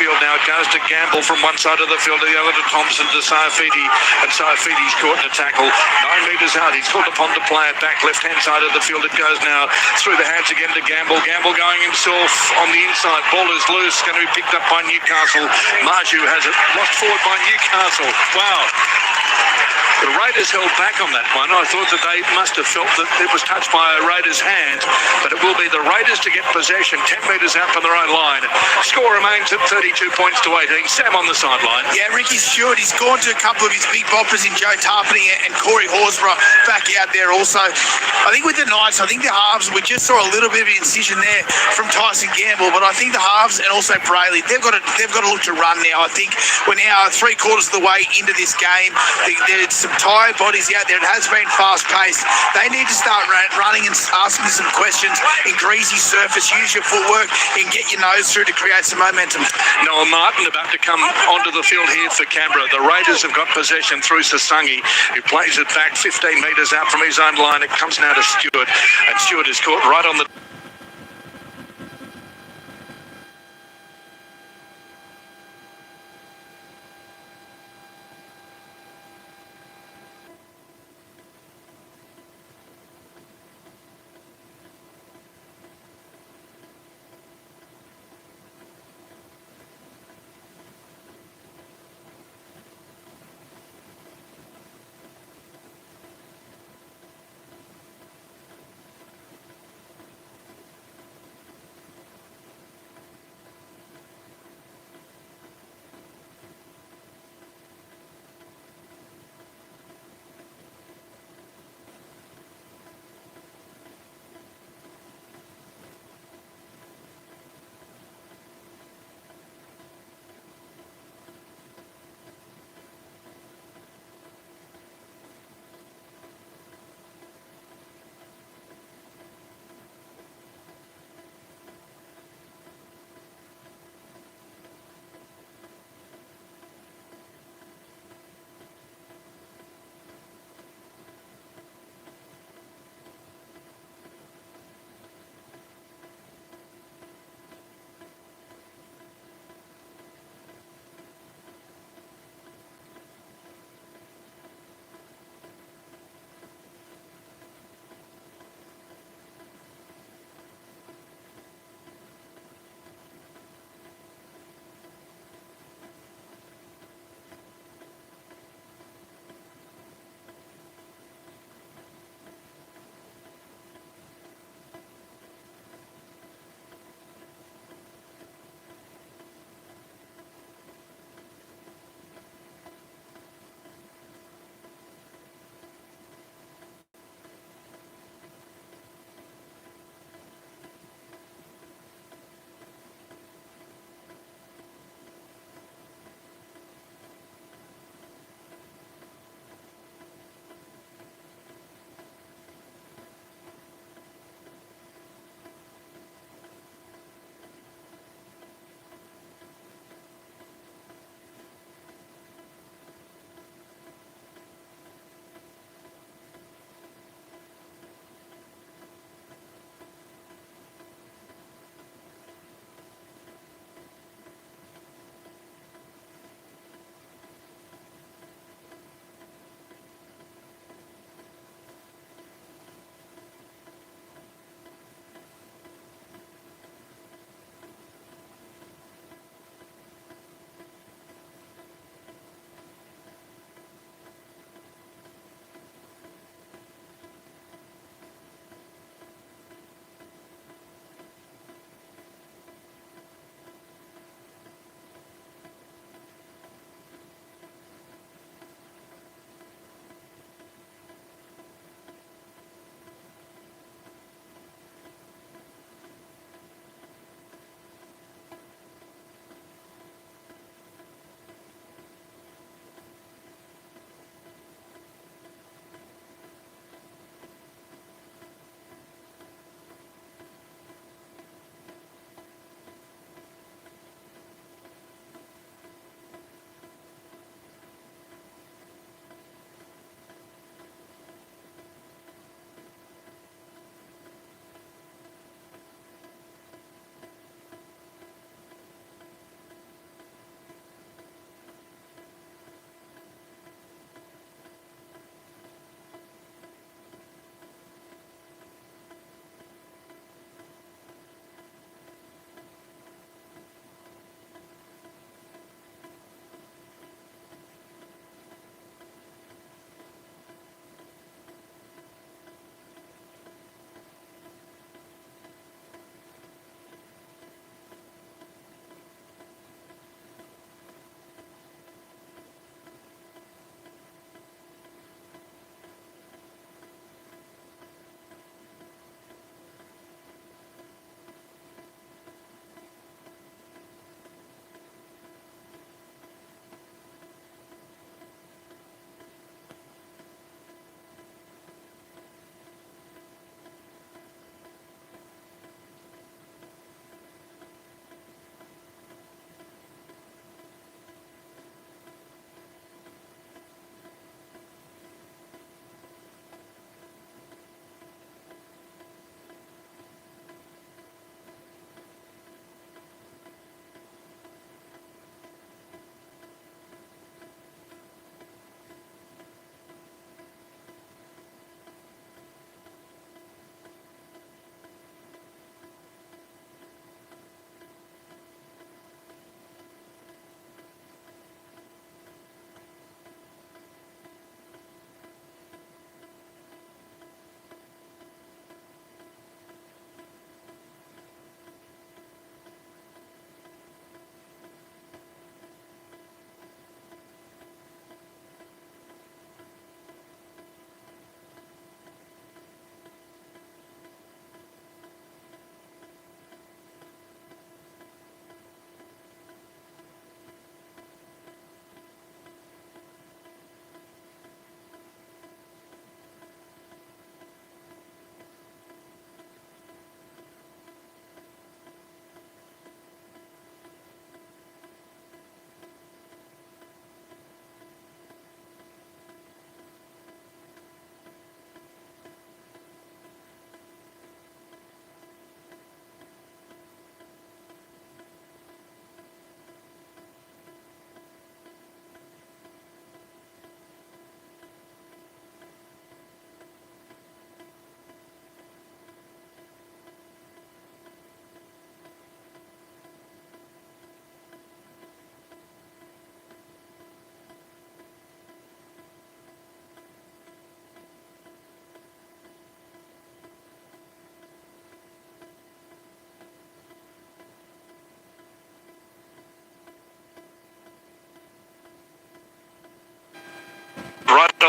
field now. It goes to Gamble from one side of the field to the other, to Thompson, to Saifiti, and Saifiti's caught in a tackle. 9 metres out, he's called upon to play it back left-hand side of the field. It goes now through the hands again to Gamble. Gamble going himself on the inside. Ball is loose, going to be picked up by Newcastle. Marju has it lost forward by Newcastle. Wow. The Raiders held back on that one. I thought that they must have felt that it was touched by a Raiders' hand, but it will be the Raiders to get possession 10 metres out from their own line. Score remains at 32 points to 18. Sam on the sideline. Yeah, Ricky Stewart, he's gone to a couple of his big boppers in Joe Tarpany and Corey Horsburgh back out there also. I think with the Knights, I think the halves, we just saw a little bit of an incision there from Tyson Gamble, but I think the halves and also Brayley, they've got to look to run now. I think we're now 3/4 of the way into this game. There's some tired bodies out there. It has been fast-paced. They need to start running and asking some questions in greasy surface. Use your footwork and get your nose through to create some momentum. Noah Martin about to come onto the field here for Canberra. The Raiders have got possession through Sasangi, who plays it back 15 metres out from his own line. It comes now to Stewart, and Stewart is caught right on the...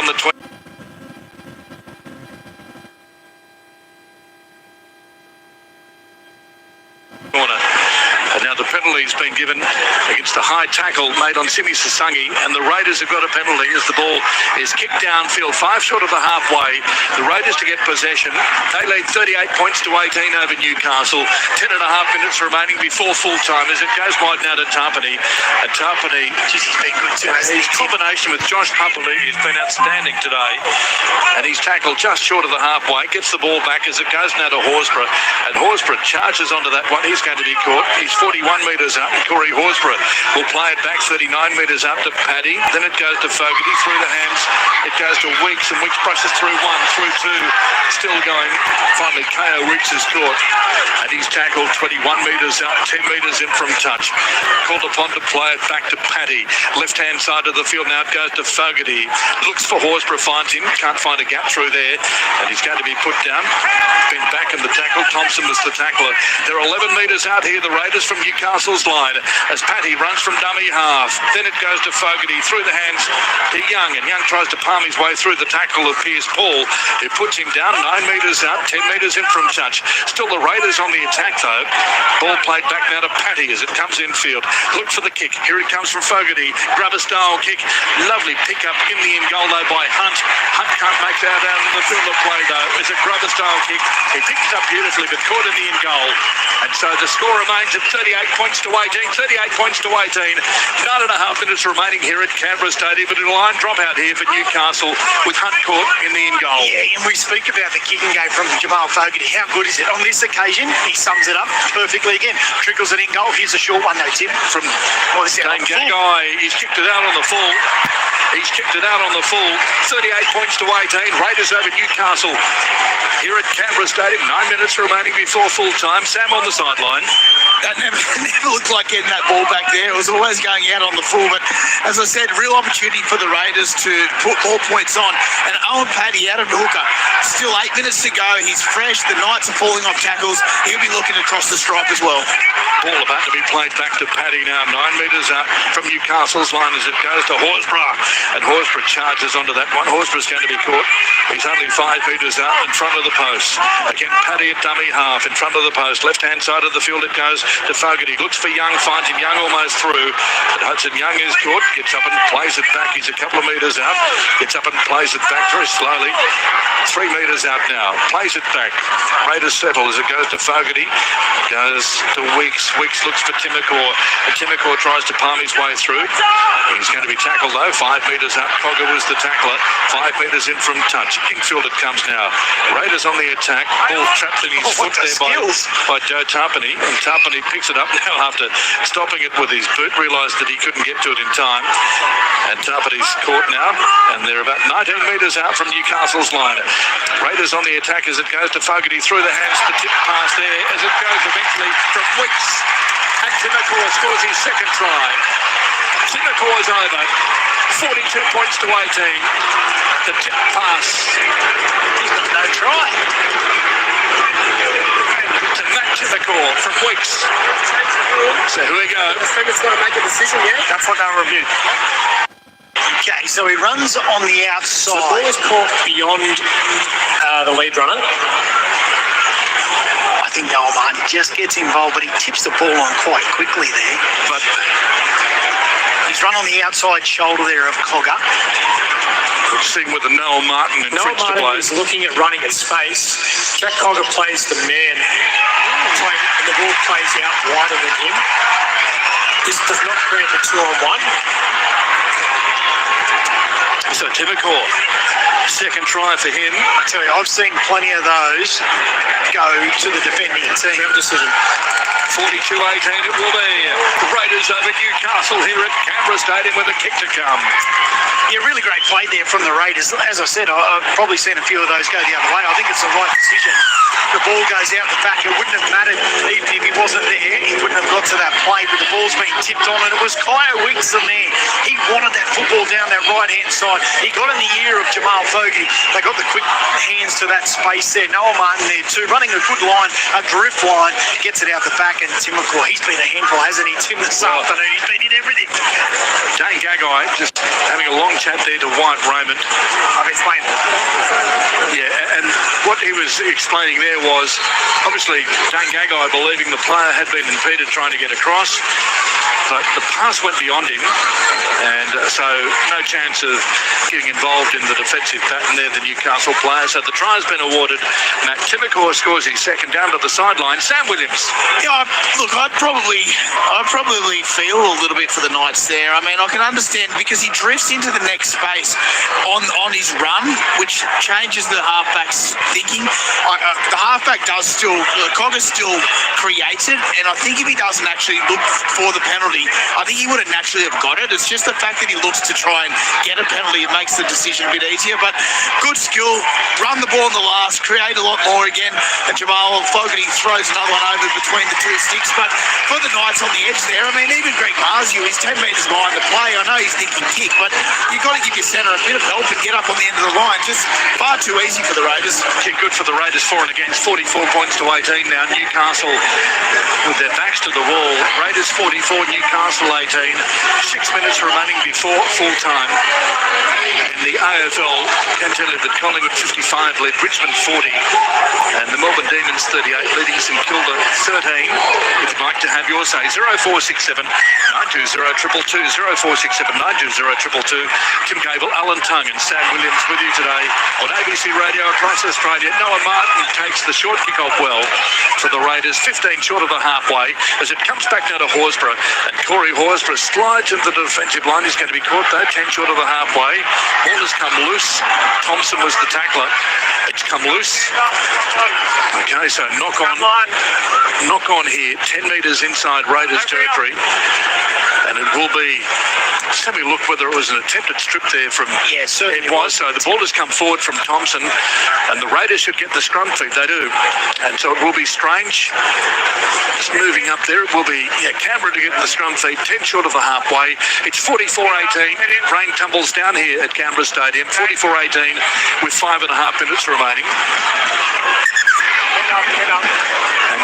the 20. Corner. And now the penalty's been given against the high tackle made on Simi Sasangi, and the Raiders have got a penalty as the ball is kicked downfield, 5 short of the halfway. The Raiders to get possession. They lead 38 points to 18 over Newcastle. 10 and a half minutes remaining before full time as it goes wide now to Tarpany. And Tarpany, He's been good too. his combination with Josh Humpeley has been outstanding today. And he's tackled just short of the halfway, gets the ball back as it goes now to Horsburgh. And Horsburgh charges onto that one. He's going to be caught. He's 41 metres up, and Corey Horsburgh will play it back 39 metres up to Paddy. Then it goes to Fogarty through the hands. It goes to Weeks, and Weeks brushes through 1, through 2. Still going. Finally, K.O. Weeks is caught, and he's tackled 21 metres out, 10 metres in from touch. Called upon to play it back to Paddy. Left-hand side of the field now it goes to Fogarty. Looks for Horsburgh, finds him. Can't find a gap through there, and he's going to be put down. Been back in the tackle. Thompson was the tackler. They're 11 metres out here, the Raiders from Newcastle's line, as Paddy runs from dummy half. Then it goes to Fogarty through the hands to Young, and Young tries to palm his way through the tackle of Pierce Paul, who puts him down 9 metres out, 10 metres in from touch. Still the Raiders on the attack though. Ball played back now to Paddy as it comes infield. Look for the kick. Here it comes from Fogarty. Grubber style kick. Lovely pick up in the end goal though by Hunt. Hunt can't make that out of the field of play though. It's a Grubber style kick. He picked it up beautifully but caught in the end goal. And so the score remains at 38 points to 18. 38 points to 18. 9.5 minutes remaining here at Canberra Stadium, but a line drop out here for Newcastle with Hunt caught in the end goal. Yeah, and we speak about the kicking game from Jamal Fogarty. How good is it? On this occasion, he sums it up perfectly again. Trickles it in goal. Here's a short one though, Tim. From what is it? Dane Gagai, he's kicked it out on the full. He's kicked it out on the full. 38 points to 18. Raiders over Newcastle here at Canberra Stadium. 9 minutes remaining before full time. Sam on the sideline. That never looked like getting that ball back there. It was always going out on the full. But as I said, real opportunity for the Raiders to put more points on. And Owen Paddy out of the hooker. Still 8 minutes to go. He's fresh. The Knights are falling off tackles. He'll be looking across the stripe as well. Ball about to be played back to Paddy now. 9 metres up from Newcastle's line as it goes to Horsburgh. And Horsburgh charges onto that one. Horsburgh's going to be caught. He's only 5 metres out in front of the post. Again, Paddy at dummy half in front of the post. Left-hand side of the field it goes to Fogarty. Looks for Young, finds him. Young almost through. But Hudson Young is caught. Gets up and plays it back. He's a couple of metres out. Gets up and plays it back very slowly. 3 metres out now. Plays it back. Raiders settle as it goes to Fogarty. Goes to Weeks. Weeks looks for Timacor. And Timacor tries to palm his way through. He's going to be tackled though. 5 metres out. Cogger was the tackler. 5 metres in from touch. Infield it comes now. Raiders on the attack. Ball trapped in his foot there by Joe Tarpany. And Tarpany picks it up now after stopping it with his boot. Realised that he couldn't get to it in time. And Tarpany's caught now. And they're about 19 metres out from Newcastle's line. Raiders on the attack as it goes to Fogarty through the hands. The tip pass there as it goes eventually from Weeks. And Timacor scores his second try. Timacor's over. 42 points to 18. The tip pass. He's got no try. To Matt Timacor from Weeks. So here we go. The defender's got to make a decision, yeah? That's what they'll review. Okay, so he runs on the So the ball outside. is caught beyond the lead runner. I think Noel Martin just gets involved, but he tips the ball on quite quickly there. But He's run on the outside shoulder there of Cogger. we've seen with the Noel Martin and Noel Fritz to Martin play. is looking at running at space. Jack Cogger plays the man. And the ball plays out wider than him. This does not create a 2-on-1. So Timacor, second try for him. I tell you, I've seen plenty of those go to the defending team. Fair decision. 42-18 it will be. The Raiders over Newcastle here at Canberra Stadium with a kick to come. Yeah, really great play there from the Raiders. As I said, I've probably seen a few of those go the other way. I think it's the right decision. The ball goes out the back. It wouldn't have mattered even if he wasn't there. He wouldn't have got to that play, but the ball's been tipped on, and it was Kyle Wixon there. He wanted that football down that right-hand side. He got in the ear of Jamal Fogarty. Fogarty. They got the quick hands to that space there. Noah Martin there too, running a good line, a drift line, gets it out the back, and Tim McCaw, he's been a handful, hasn't he, Tim, this afternoon? He's been in everything. Dane Gagai just having a long chat there to White Raymond. I've explained it. Yeah, and what he was explaining there was obviously Dane Gagai believing the player had been impeded trying to get across, but the pass went beyond him, and so no chance of getting involved in the defensive pattern there, the Newcastle player. So the try has been awarded. Matt Timokor scores his second down to the sideline. Sam Williams. Yeah, look, I'd probably feel a little bit for the Knights there. I mean, I can understand because he drifts into the next space on his run, which changes the halfback's thinking. The halfback does still, Cogger still creates it, and I think if he doesn't actually look for the penalty, I think he would have naturally have got it. It's just the fact that he looks to try and get a penalty, it makes the decision a bit easier. But good skill, run the ball in the last, create a lot more again, and Jamal Fogarty throws another one over between the two sticks. But for the Knights on the edge there, I mean, even Greg Marzio, he's 10 metres behind the play. I know he's thinking kick, but you've got to give your centre a bit of help and get up on the end of the line. Just far too easy for the Raiders. Yeah, good for the Raiders, for and against, 44 points to 18 now. Newcastle with their backs to the wall. Raiders 44, Newcastle 18. 6 minutes remaining before full time. In the AFL, I can tell you that Collingwood 55 led Richmond 40, and the Melbourne Demons 38 leading St Kilda 13. If you'd like to have your say, 0467 920 222, 0467 920 222. Tim Gable, Alan Tung and Sam Williams with you today on ABC Radio across Australia. Noah Martin takes the short kick off well for the Raiders, 15 short of the halfway as it comes back now to Horsburgh, and Corey Horsburgh slides into the defensive line. He's going to be caught though, 10 short of the halfway. Ball has come loose. Thompson was the tackler. It's come loose. Okay, so knock on here, 10 metres inside Raiders territory, and it will be, just have a look whether it was an attempted strip there from, Yeah, certainly it was. So the ball has come forward from Thompson, and the Raiders should get the scrum feed. They do, and so it will be Strange just moving up there. It will be Canberra to get the scrum feed, 10 short of the halfway. It's 44-18. Rain tumbles down here at Canberra Stadium, 44-18 with 5.5 minutes remaining. And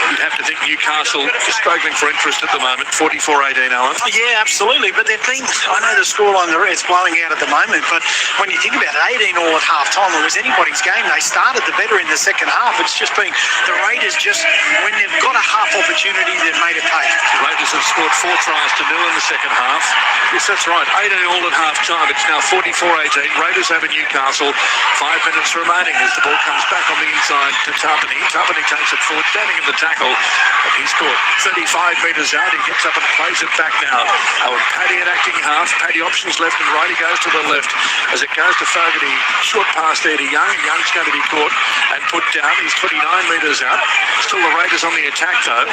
you'd have to think Newcastle is struggling for interest at the moment, 44-18, Alan. Yeah, absolutely. But they've been, I know the scoreline is blowing out at the moment, but when you think about it, 18 all at half time, it was anybody's game. They started the better in the second half. It's just been the Raiders just, when they've got a half opportunity, they've made it pay. The Raiders have scored 4 tries to 0 in the second half. Yes, that's right. 18 all at half time. It's now 44-18. Raiders over Newcastle. 5 minutes remaining as the ball comes back on the inside to Tarpany. Tarpany takes it forward, standing in the tackle. And he's caught 35 metres out. He gets up and plays it back now. Oh, and Paddy at acting half. Paddy options left and right. He goes to the left as it goes to Fogarty. Short pass there to Young. Young's going to be caught and put down. He's 29 metres out. Still the Raiders on the attack though.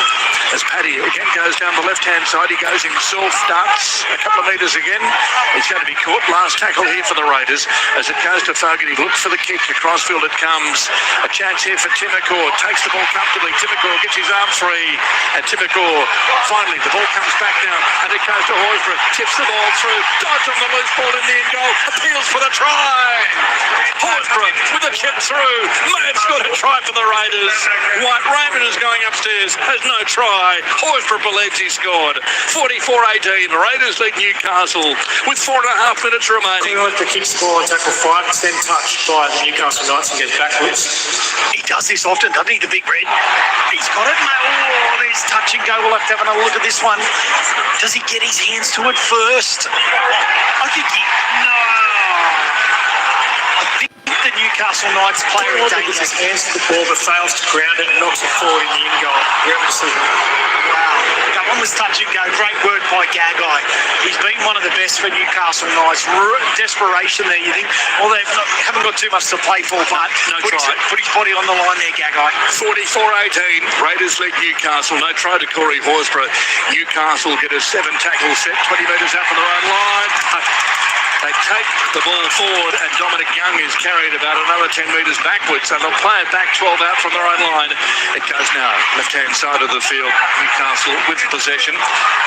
As Paddy again goes down the left-hand side. He goes himself, darts a couple of metres again. He's going to be caught. Last tackle here for the Raiders as it goes to Fogarty. Looks for the kick. Across field it comes. A chance here for Timokor. Takes the ball comfortably. Timokor gets his arm free. And Timokor, finally, the ball comes back now. And it goes to Horsburgh. Tips the ball through. Dodge on the loose ball in the end goal. Appeals for the try. Horsburgh with a chip through. May have scored a try for the Raiders. White Raymond is going upstairs. Has no try. Horsburgh believes he scored. 44-18. Raiders lead Newcastle with 4.5 minutes remaining. Let the kick score and tackle 5, then touched by the Newcastle Knights and goes backwards. He does this often, doesn't he, the big red? He's got it, mate. Oh, there's touch and go. We'll have to have another look at this one. Does he get his hands to it first? I think no. I think the Newcastle Knights player Gets his hands to the ball but fails to ground it and knocks it forward in the in goal. Wow. That one was touch and go. Great work by Gagai. He's been one of the best for Newcastle Knights. Desperation there, you think. Well, they haven't got too much to play for, but put his body on the line there, Gagai. 44-18. Raiders lead Newcastle. No try to Corey Horsburgh. Newcastle get a 7 tackle set, 20 metres out from their own line. They take the ball forward, and Dominic Young is carried about another 10 metres backwards, and they'll play it back 12 out from their own line. It goes now left-hand side of the field. Newcastle with possession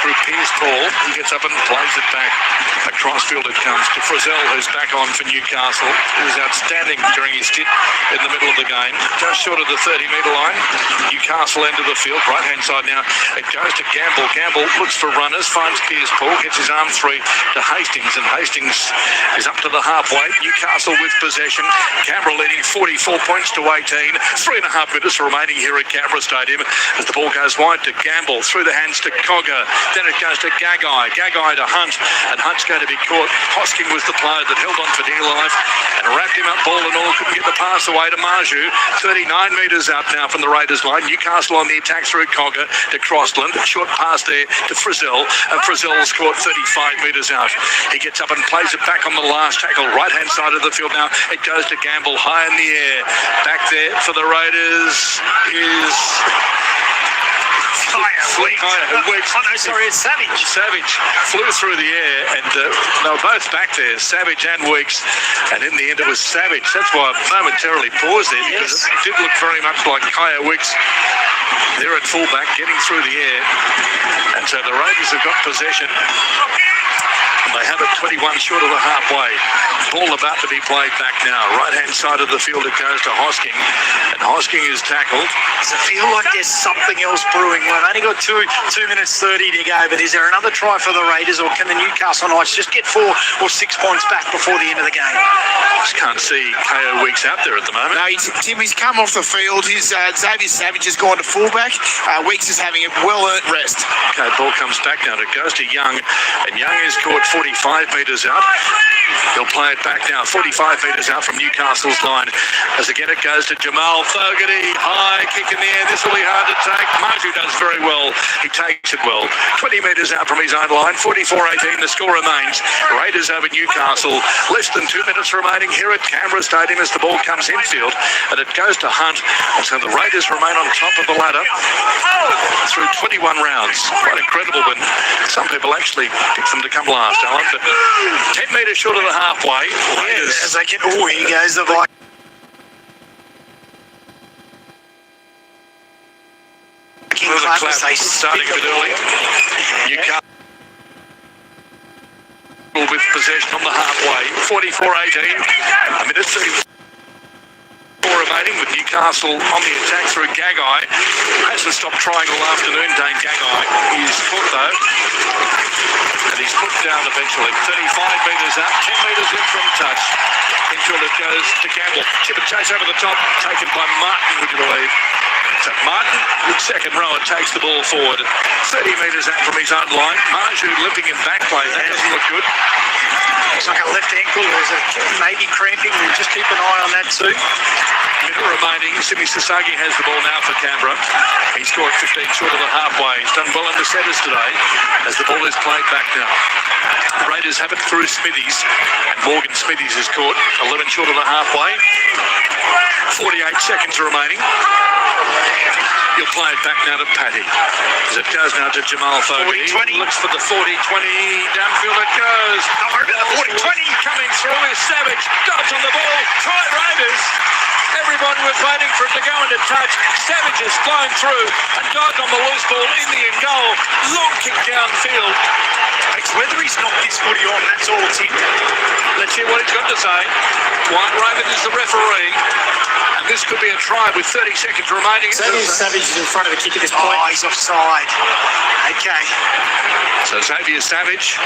through Piers Paul. He gets up and plays it back. Across field it comes to Frizzell, who's back on for Newcastle. He was outstanding during his stint in the middle of the game. Just short of the 30-metre line. Newcastle end of the field, right-hand side now. It goes to Gamble. Gamble looks for runners, finds Piers Paul, gets his arms free to Hastings, and Hastings is up to the halfway. Newcastle with possession. Canberra leading 44 points to 18. 3.5 minutes remaining here at Canberra Stadium as the ball goes wide to Gamble, through the hands to Cogger. Then it goes to Gagai. Gagai to Hunt, and Hunt's going to be caught. Hosking was the player that held on for dear life and wrapped him up ball and all. Couldn't get the pass away to Marju. 39 metres out now from the Raiders line. Newcastle on the attack through Cogger to Crossland. Short pass there to Frizzell, and Frizzell's caught 35 metres out. He gets up and plays it back on the last tackle, right-hand side of the field now. It goes to Gamble, high in the air. Back there for the Raiders is... It's Savage. Savage flew through the air, and they were both back there, Savage and Weeks, and in the end it was Savage. That's why I momentarily paused there, because it did look very much like Kaya Wicks there at fullback, getting through the air. And so the Raiders have got possession. And they have it 21 short of the halfway. Ball about to be played back now. Right-hand side of the field it goes to Hosking. And Hosking is tackled. Does it feel like there's something else brewing? We've only got 2 minutes 30 to go, but is there another try for the Raiders, or can the Newcastle Knights just get 4 or 6 points back before the end of the game? Just can't see KO Weeks out there at the moment. No, Tim, he's come off the field. Xavier Savage has gone to fullback. Weeks is having a well-earned rest. Okay, ball comes back now. It goes to Young, and Young is caught 45 metres out. He'll play it back now, 45 metres out from Newcastle's line. As again it goes to Jamal Fogarty. High kick in the air. This will be hard to take. Marju does very well. He takes it well. 20 metres out from his own line. 44-18. The score remains. Raiders over Newcastle. Less than 2 minutes remaining here at Canberra Stadium as the ball comes infield. And it goes to Hunt. And so the Raiders remain on top of the ladder through 21 rounds. Quite incredible when some people actually pick them to come last, Alan. But 10 metres short of the halfway. Raiders. As they get... Oh, here goes the Vikings. The clap starting a bit early. Newcastle with possession on the halfway. 44-18. A minute 34 remaining with Newcastle on the attack through Gagai. Hasn't stopped trying all afternoon, Dane Gagai. He's caught though. And he's put down eventually. 35 metres out, 10 metres in from touch. Until it goes to Gamble. Chip and chase over the top, taken by Martin, would you believe? So Martin, with second rower, takes the ball forward. 30 metres out from his own line. Marju limping in back play. That doesn't look good. Looks like a left ankle. There's maybe cramping. We'll just keep an eye on that too. Minute remaining. Simi Sasagi has the ball now for Canberra. He's scored 15 short of the halfway. He's done well in the setters today as the ball is played back now. The Raiders have it through Smithies. Morgan Smithies is caught 11 short of the halfway. 48 seconds remaining. You'll play it back now to Paddy. As it goes now to Jamal Fogarty. 40-20. Looks for the 40-20. Downfield it goes. Don't worry about the 40-20. Coming through is Savage. Dodge on the ball. Try Raiders. Everybody was waiting for it to go into touch. Savage is flying through and dodge on the loose ball. Indian goal. Long kick downfield. It's whether he's knocked this footy on, that's all it's in. Let's hear what he's got to say. White Raven is the referee. And this could be a try with 30 seconds remaining. Xavier Savage is in front of the kick at this point. Oh, he's offside. Okay. So Xavier Savage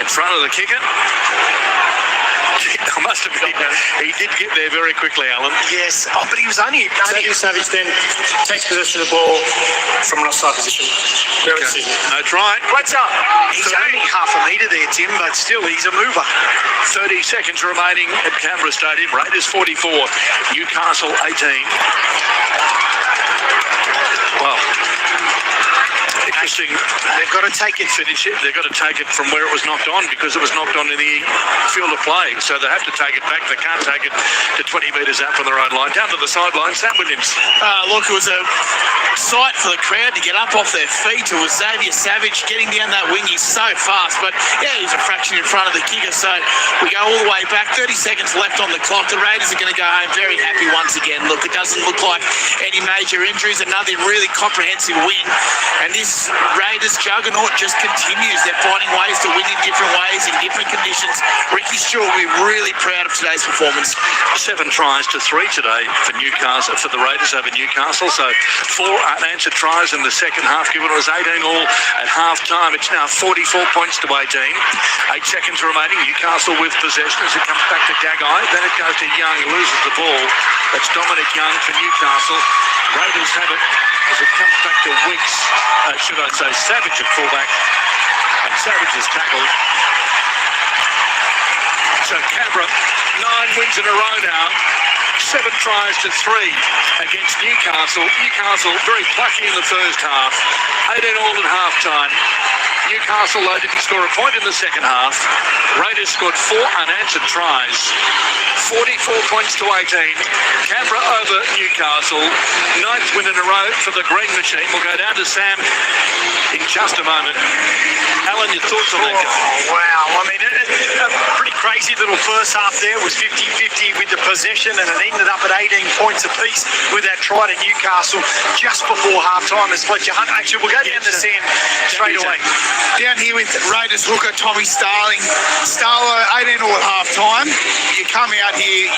in front of the kicker. I must admit, he did get there very quickly, Alan. Yes. Oh, but he was only... Xavier Savage then takes possession of the ball from an offside position. Okay. No try. What's up? He's only half a metre there, Tim, but still, he's a mover. 30 seconds remaining at Canberra Stadium. Raiders 44, Newcastle 18. Well, Interesting. They've got to take it. Finish it. They've got to take it from where it was knocked on because it was knocked on in the field of play. So they have to take it back. They can't take it to 20 metres out from their own line. Down to the sideline, Sam Williams. Look, it was a sight for the crowd to get up off their feet. It was Xavier Savage getting down that wing. He's so fast, but yeah, he's a fraction in front of the kicker. So we go all the way back. 30 seconds left on the clock. The Raiders are going to go home very happy once again. Look, it doesn't look like any major injuries. Another really comprehensive win. And this Raiders juggernaut just continues. They're finding ways to win in different ways, in different conditions. Ricky Stewart will be really proud of today's performance. 7 tries to 3 today for Newcastle, for the Raiders over Newcastle. So 4 unanswered tries in the second half, given it was 18 all at half time. It's now 44 points to 18. 8 seconds remaining. Newcastle with possession as it comes back to Gagai. Then it goes to Young, who loses the ball. That's Dominic Young for Newcastle. Raiders have it as it comes back to Weeks. Should I say Savage at fullback. And Savage is tackled. So Canberra, 9 wins in a row now. 7 tries to 3 against Newcastle. Newcastle very plucky in the first half. 18 all at half time. Newcastle, though, didn't score a point in the second half. Raiders scored 4 unanswered tries. 44 points to 18. Canberra over Newcastle. 9th win in a row for the Green Machine. We'll go down to Sam in just a moment. Alan, your thoughts on that? Oh, wow. I mean, a pretty crazy little first half there. It was 50-50 with the possession, and it ended up at 18 points apiece with that try to Newcastle just before half-time as Fletcher Hunt. Actually, we'll go down to Sam straight away. Down here with Raiders hooker Tommy Starling. Starlo, 18 all at half time. You come out here...